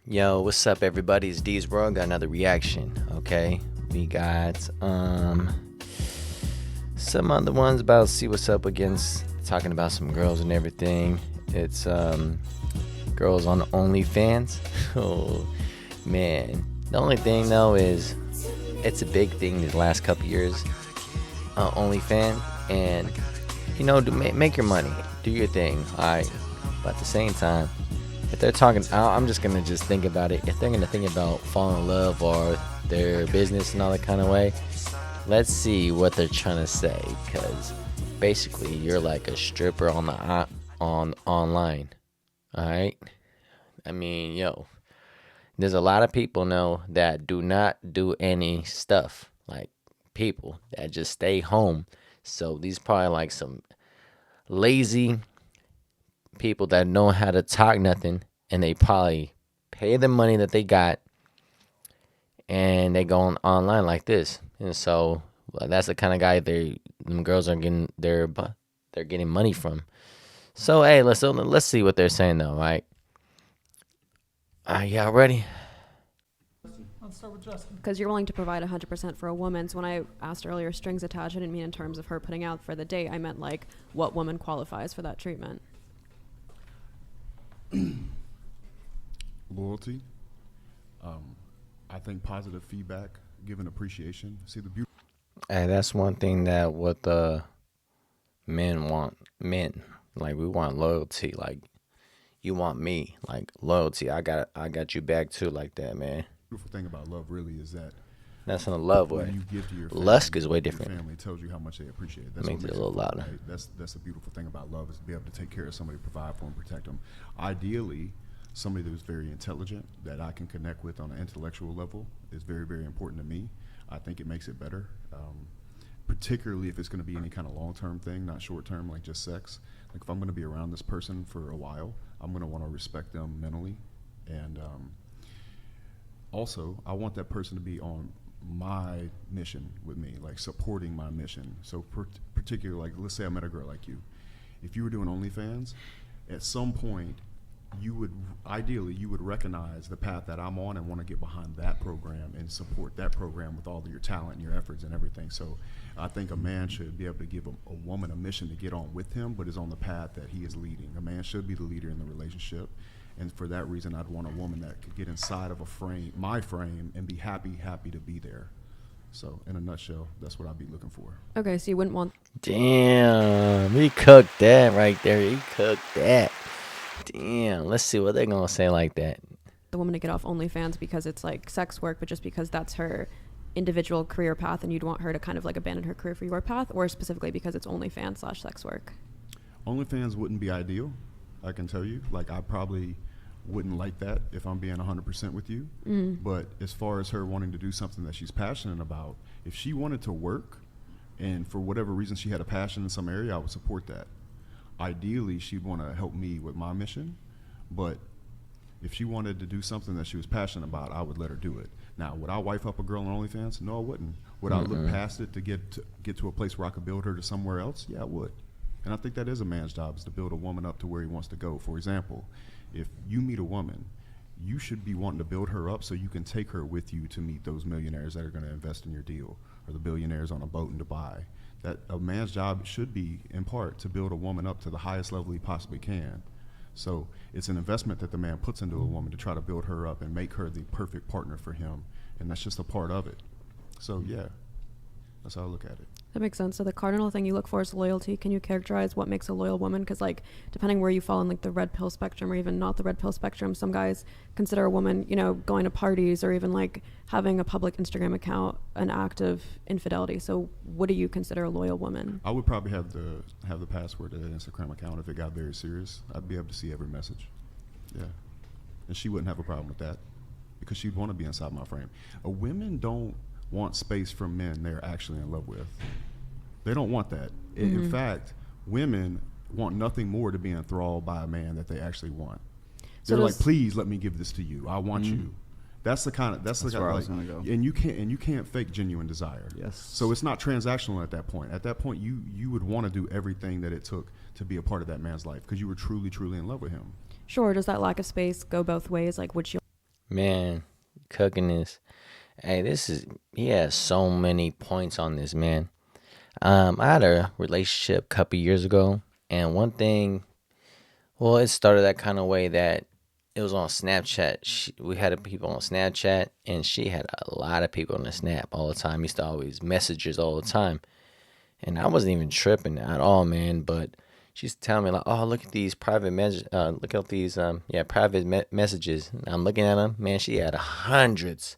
Yo, what's up, everybody? It's D's World. Got another reaction. Okay, we got some other ones about see what's up against talking about some girls and everything. It's girls on OnlyFans. Oh man, the only thing though is it's a big thing these last couple years. OnlyFans, and make your money, do your thing. All right, but at the same time, if they're talking, I'm just gonna think about it. If they're gonna think about falling in love or their business and all that kind of way, let's see what they're trying to say. Cause basically, you're like a stripper on the on online. All right. I mean, there's a lot of people now that do not do any stuff. Like people that just stay home. So these probably like some lazy people that know how to talk nothing, and they probably pay the money that they got and they go online like this. And so that's the kind of guy them girls are getting they're getting money from. So hey, let's see what they're saying though, right? Y'all ready? Let's start with Justin. Because you're willing to provide 100% for a woman. So when I asked earlier strings attached, I didn't mean in terms of her putting out for the date. I meant like what woman qualifies for that treatment. Loyalty. I think positive feedback, giving appreciation. See the beauty. Hey, that's one thing that what the men want. Men, like, we want loyalty. Like, you want me, like, loyalty. I got you back too, like that, man. Beautiful thing about love really is that That's in a love when way. you give to your family, Lust is way your different. family tells you how much they appreciate it. That's Makes what it a little fun, louder. right? That's a beautiful thing about love, is to be able to take care of somebody, provide for them, protect them. Ideally, somebody who's very intelligent that I can connect with on an intellectual level is very, very important to me. I think it makes it better, particularly if it's going to be any kind of long-term thing, not short-term, like just sex. Like if I'm going to be around this person for a while, I'm going to want to respect them mentally, and also I want that person to be on my mission with me, like supporting my mission. So particularly, like let's say I met a girl like you. If you were doing OnlyFans, at some point you would recognize the path that I'm on and want to get behind that program and support that program with all of your talent and your efforts and everything. So I think a man should be able to give a woman a mission to get on with him, but is on the path that he is leading. A man should be the leader in the relationship. And for that reason, I'd want a woman that could get inside of my frame, and be happy to be there. So in a nutshell, that's what I'd be looking for. Okay, so you wouldn't want Damn, he cooked that right there. He cooked that. Damn, let's see what they're gonna say like that. the woman to get off OnlyFans because it's like sex work, but just because that's her individual career path and you'd want her to kind of like abandon her career for your path, or specifically because it's OnlyFans/sex work? OnlyFans wouldn't be ideal, I can tell you. Like, I probably wouldn't like that if I'm being 100% with you. But as far as her wanting to do something that she's passionate about, if she wanted to work and for whatever reason she had a passion in some area, I would support that. Ideally, she'd want to help me with my mission, but if she wanted to do something that she was passionate about, I would let her do it. Now, would I wife up a girl on OnlyFans? No, I wouldn't. Would I look past it to get to a place where I could build her to somewhere else? Yeah, I would. And I think that is a man's job, is to build a woman up to where he wants to go. For example, if you meet a woman, you should be wanting to build her up so you can take her with you to meet those millionaires that are going to invest in your deal, or the billionaires on a boat in Dubai. That a man's job should be, in part, to build a woman up to the highest level he possibly can. So it's an investment that the man puts into a woman to try to build her up and make her the perfect partner for him. And that's just a part of it. So yeah, that's how I look at it. That makes sense. So the cardinal thing you look for is loyalty. Can you characterize what makes a loyal woman? Because like, depending where you fall in like the red pill spectrum or even not the red pill spectrum, some guys consider a woman, you know, going to parties or even like having a public Instagram account an act of infidelity. So what do you consider a loyal woman? I would probably have the password to that Instagram account if it got very serious. I'd be able to see every message. Yeah. And she wouldn't have a problem with that because she'd want to be inside my frame. Women don't want space from men they're actually in love with. They don't want that. In fact, women want nothing more to be enthralled by a man that they actually want. So They're like, please let me give this to you. I want you. That's the kind of where I was gonna go. And you can't fake genuine desire. Yes. So it's not transactional at that point. At that point, you would want to do everything that it took to be a part of that man's life because you were truly in love with him. Sure. Does that lack of space go both ways? Like, would she Man, cooking this. Hey, he has so many points on this, man. I had a relationship a couple years ago, and one thing, well, it started that kind of way that it was on Snapchat. We had people on Snapchat, and she had a lot of people on the Snap all the time. Used to always messages all the time, and I wasn't even tripping at all, man. But she's telling me like, "Oh, look at these private look at these private messages." And I'm looking at them, man. She had hundreds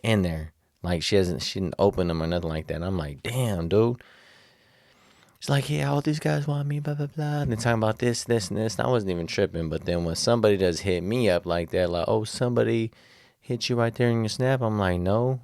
in there. Like she didn't open them or nothing like that. And I'm like, damn, dude. She's like, yeah, all these guys want me, blah, blah, blah. And they're talking about this, this, and this. And I wasn't even tripping. But then when somebody does hit me up like that, like, oh, somebody hit you right there in your Snap, I'm like, no,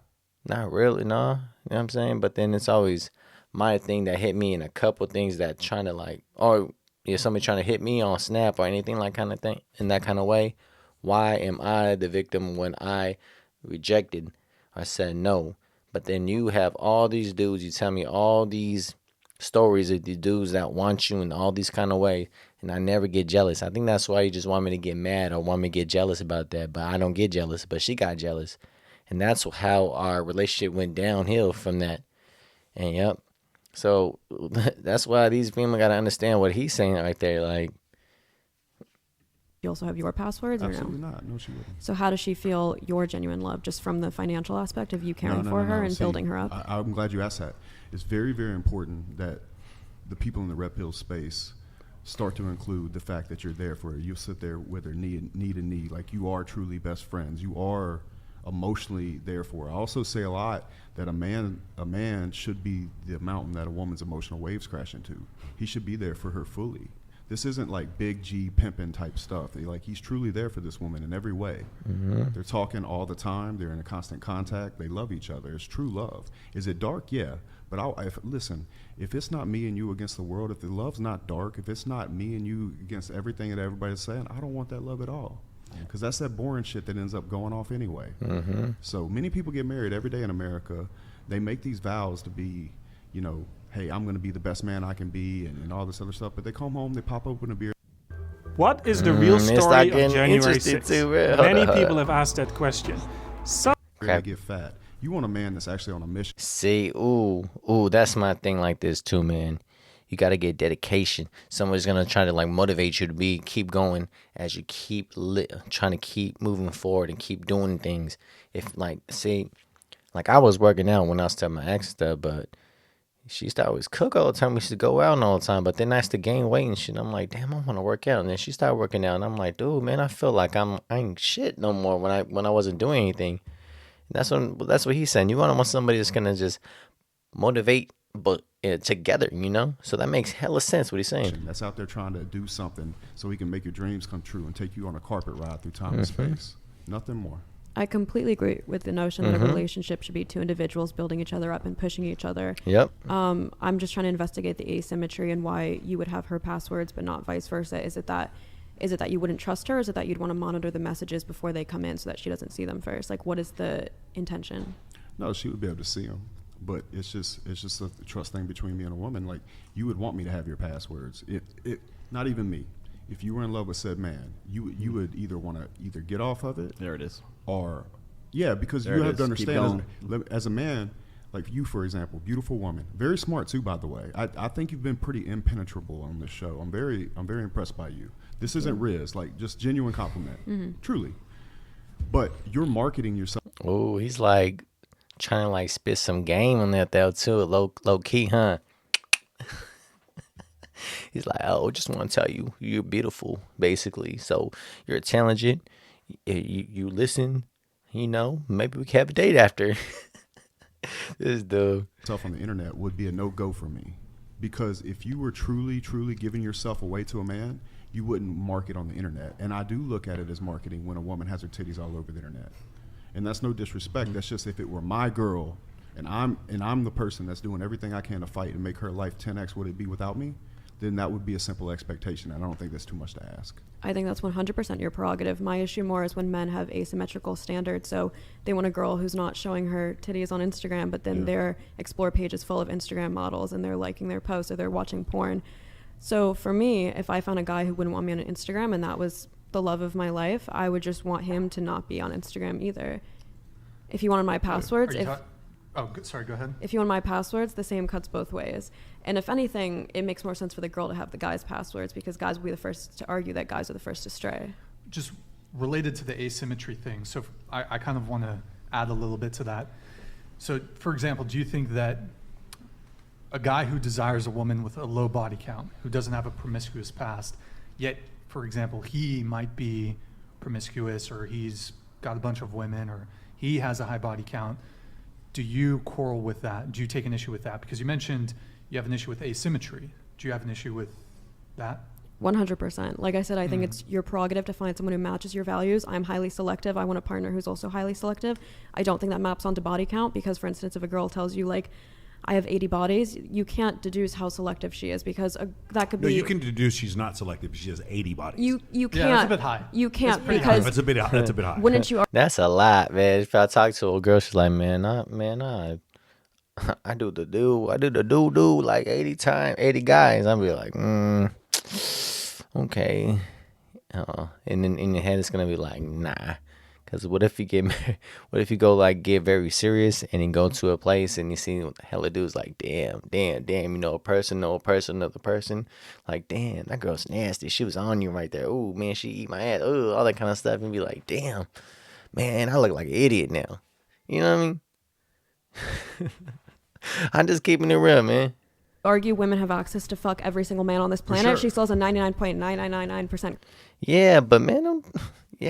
not really, nah. You know what I'm saying? But then it's always my thing that hit me, and a couple things that trying to like, or somebody trying to hit me on Snap or anything like kind of thing, in that kind of way. Why am I the victim when I rejected? I said no. But then you have all these dudes, you tell me all these stories of the dudes that want you in all these kind of ways, and I never get jealous. I think that's why you just want me to get mad or want me to get jealous about that, but I don't get jealous, but she got jealous. And that's how our relationship went downhill from that. And yep. So that's why these people got to understand what he's saying right there. Like, You also have your passwords, or Absolutely no? not. No, she wouldn't. So how does she feel your genuine love, just from the financial aspect of you caring for her and See, building her up? I'm glad you asked that. It's very, very important that the people in the red pill space start to include the fact that you're there for her. You sit there with her knee and knee, like you are truly best friends. You are emotionally there for her. I also say a lot that a man should be the mountain that a woman's emotional waves crash into. He should be there for her fully. This isn't like big G pimping type stuff. Like he's truly there for this woman in every way. Mm-hmm. They're talking all the time. They're in a constant contact. They love each other. It's true love. Is it dark? Yeah. But listen, if it's not me and you against the world, if the love's not dark, if it's not me and you against everything that everybody's saying, I don't want that love at all. Because that's that boring shit that ends up going off anyway. Mm-hmm. So many people get married every day in America. They make these vows to be, hey, I'm going to be the best man I can be and all this other stuff. But they come home, they pop open a beer. What is the real story of January 6th? Many Hold people up. have asked that question. They get fat. You want a man that's actually on a mission. See, ooh, that's my thing like this too, man. You got to get dedication. Somebody's going to try to like motivate you to keep going as you keep trying to keep moving forward and keep doing things. If like, see, like I was working out when I was telling my ex stuff, but she used to always cook all the time. We used to go out all the time, but then I used to gain weight and shit. I'm like, damn, I want to work out. And then she started working out, and I'm like, dude, man, I feel like I ain't shit no more when I wasn't doing anything. That's what he's saying. You want somebody that's gonna just motivate, but together, So that makes hella sense what he's saying. That's out there trying to do something so he can make your dreams come true and take you on a carpet ride through time and space. Nothing more. I completely agree with the notion that a relationship should be two individuals building each other up and pushing each other. Yep. I'm just trying to investigate the asymmetry and why you would have her passwords but not vice versa. Is it that you wouldn't trust her, or is it that you'd want to monitor the messages before they come in so that she doesn't see them first? Like, what is the intention? No, she would be able to see them, but it's just a trust thing between me and a woman. Like, you would want me to have your passwords. It not even me. If you were in love with said man, you would either want to get off of it. There it is. Or, yeah, because there you have to understand as a man, like you, for example, beautiful woman, very smart too, by the way. I think you've been pretty impenetrable on this show. I'm very impressed by you. This isn't Riz, like just genuine compliment, truly. But you're marketing yourself. Oh, he's like trying to like spit some game on that though too, low key, huh? He's like, oh, just want to tell you, you're beautiful, basically. So you're talented. You listen, maybe we can have a date after. This dude. Stuff on the internet would be a no-go for me. Because if you were truly, truly giving yourself away to a man, you wouldn't market on the internet. And I do look at it as marketing when a woman has her titties all over the internet. And that's no disrespect. That's just if it were my girl and I'm the person that's doing everything I can to fight and make her life 10x what it'd be without me, then that would be a simple expectation. And I don't think that's too much to ask. I think that's 100% your prerogative. My issue more is when men have asymmetrical standards. So they want a girl who's not showing her titties on Instagram, but then their explore page is full of Instagram models and they're liking their posts or they're watching porn. So for me, if I found a guy who wouldn't want me on Instagram and that was the love of my life, I would just want him to not be on Instagram either. If he wanted my passwords, sorry, go ahead. if you want my passwords, the same cuts both ways. And if anything, it makes more sense for the girl to have the guy's passwords, because guys will be the first to argue that guys are the first to stray. Just related to the asymmetry thing, so I kind of want to add a little bit to that. So, for example, do you think that a guy who desires a woman with a low body count, who doesn't have a promiscuous past, yet, for example, he might be promiscuous, or he's got a bunch of women, or he has a high body count, do you quarrel with that? Do you take an issue with that? Because you mentioned you have an issue with asymmetry. Do you have an issue with that? 100%. Like I said, I think it's your prerogative to find someone who matches your values. I'm highly selective. I want a partner who's also highly selective. I don't think that maps onto body count, because, for instance, if a girl tells you, like, I have 80 bodies, you can't deduce how selective she is, because that could be... No, you can deduce she's not selective. She has 80 bodies. You can't... Yeah, that's a bit high. You can't, pretty because... high. That's a bit high. Wouldn't you... That's a lot, man. If I talk to a girl, she's like, I do the do like 80 guys. I'll be like, okay. And then in your head, it's gonna be like, nah. Because what if you go like get very serious and then go to a place and you see hella dudes like, damn, a person, another person. Like, damn, that girl's nasty. She was on you right there. Ooh, man, she eat my ass. Ooh, all that kind of stuff. And be like, damn, man, I look like an idiot now. You know what I mean? I'm just keeping it real, man. Argue women have access to fuck every single man on this planet. sure. She still has a 99.9999% Yeah, but man,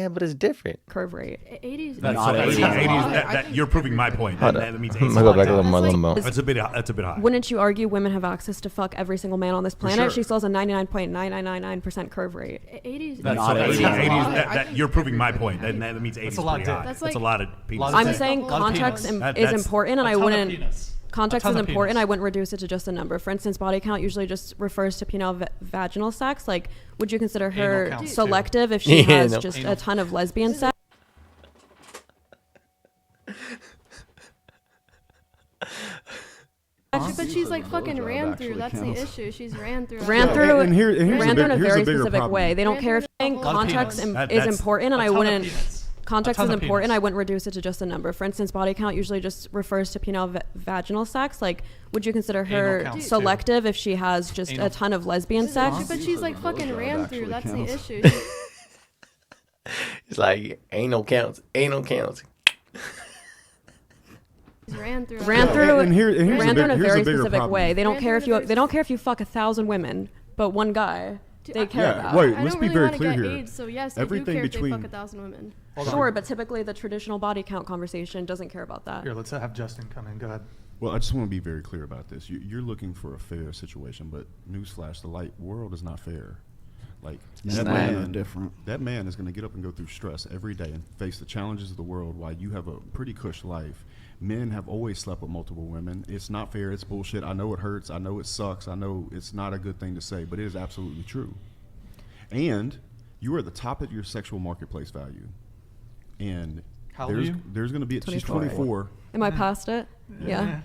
but it's different. curve rate. 80s. That's Not 80s. You're proving my point. That means 80. I'm gonna go back a little more. That's a bit high. Wouldn't you argue women have access to fuck every single man on this planet? sure. She still has a 99.9999% curve rate. 80s. That's Not 80s. You're proving my point. That means 80 That's is a lot pretty of high. dick. That's That's a like- lot of penis. I'm dick. saying Lot of context penis. is That's important, and A I ton of wouldn't... penis. Context A is ton of important. penis. I wouldn't reduce it to just a number. For instance, body count usually just refers to penile vaginal sex. Like, would you consider her count, too. selective if she Yeah, has no. just Anal. a ton of lesbian sex? But she's like fucking blowjob ran actually through. That's the counts. issue. She's ran through. Ran all through the- and here's a ran through in a bigger very problem. specific way. They don't Ran care if through a anything. lot of Context penis. is That's- important, and A I ton of wouldn't... penis. Context A is ton of important. penis. I wouldn't reduce it to just a number. For instance, body count usually just refers to penile vaginal sex. Like, would you consider her Anal counts, too. selective if she has just Anal. a ton of lesbian sex? But she's like fucking Blowjob ran actually through. That's the counts. issue. It's like ain't no counts. She's ran through. Ran through and here's a ran through in a here's very bigger specific problem. way. They don't Ran care through if in a they don't care if you fuck 1,000 women, but one guy they care Yeah, about. wait, I let's don't be really very wanna clear get here. AIDS, so yes, I Everything do care between- if they fuck 1,000 women. Hold on. Sure, but typically the traditional body count conversation doesn't care about that. Here, let's have Justin come in. Go ahead. Well, I just want to be very clear about this. You're looking for a fair situation, but newsflash: the light world is not fair. Like that not. man, Different. that man is going to get up and go through stress every day and face the challenges of the world while you have a pretty cush life. Men have always slept with multiple women. It's not fair. It's bullshit. I know it hurts. I know it sucks. I know it's not a good thing to say, but it is absolutely true. And you are at the top of your sexual marketplace value. And How old are you? there's going to be she's 24. 24. Am I past it? Yeah.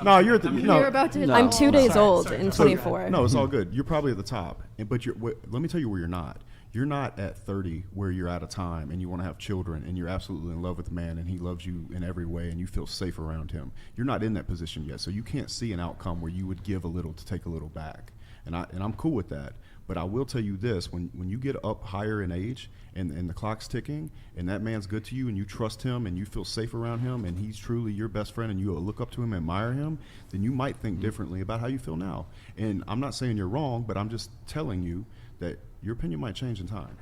No, you're at the no. You're about to hit. I'm the 2 wall. days Sorry, old sorry, in sorry. 24. No, it's all good. You're probably at the top, but let me tell you where you're not. You're not at 30 where you're out of time and you want to have children and you're absolutely in love with the man and he loves you in every way and you feel safe around him. You're not in that position yet, so you can't see an outcome where you would give a little to take a little back. And I'm cool with that. But I will tell you this, when you get up higher in age and the clock's ticking and that man's good to you and you trust him and you feel safe around him and he's truly your best friend and you look up to him and admire him, then you might think differently about how you feel now. And I'm not saying you're wrong, but I'm just telling you that your opinion might change in time.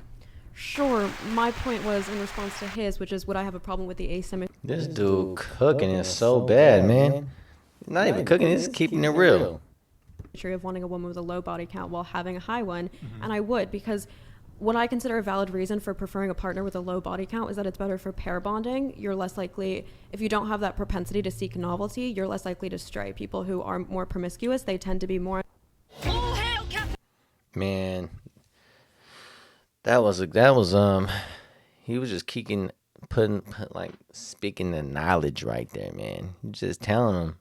Sure. My point was in response to his, which is, would I have a problem with the asymmetry? This dude cooking is so bad, man. Not even cooking, he's keeping it real. Of wanting a woman with a low body count while having a high one, and I would, because what I consider a valid reason for preferring a partner with a low body count is that it's better for pair bonding. You're less likely, if you don't have that propensity to seek novelty, you're less likely to stray. People who are more promiscuous, they tend to be more... Man, he was just speaking the knowledge right there, man. Just telling him.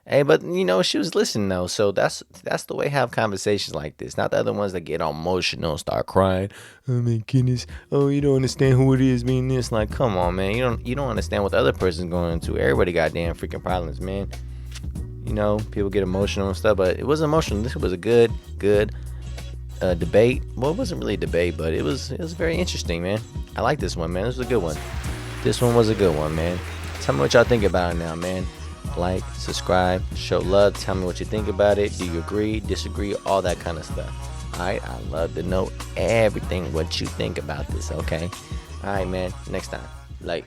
Hey, but you know, she was listening though, so that's the way I have conversations like this. Not the other ones that get all emotional and start crying. Oh my goodness. Oh, you don't understand who it is being this. Like, come on, man. You don't understand what the other person's going into. Everybody got damn freaking problems, man. You know, people get emotional and stuff, but it wasn't emotional. This was a good debate. Well, it wasn't really a debate, but it was very interesting, man. I like this one, man. This was a good one. This one was a good one, man. Tell me what y'all think about it now, man. Like, subscribe, show love, tell me what you think about it. Do you agree, disagree, all that kind of stuff. Alright, I love to know everything what you think about this, okay? Alright, man, next time. Like.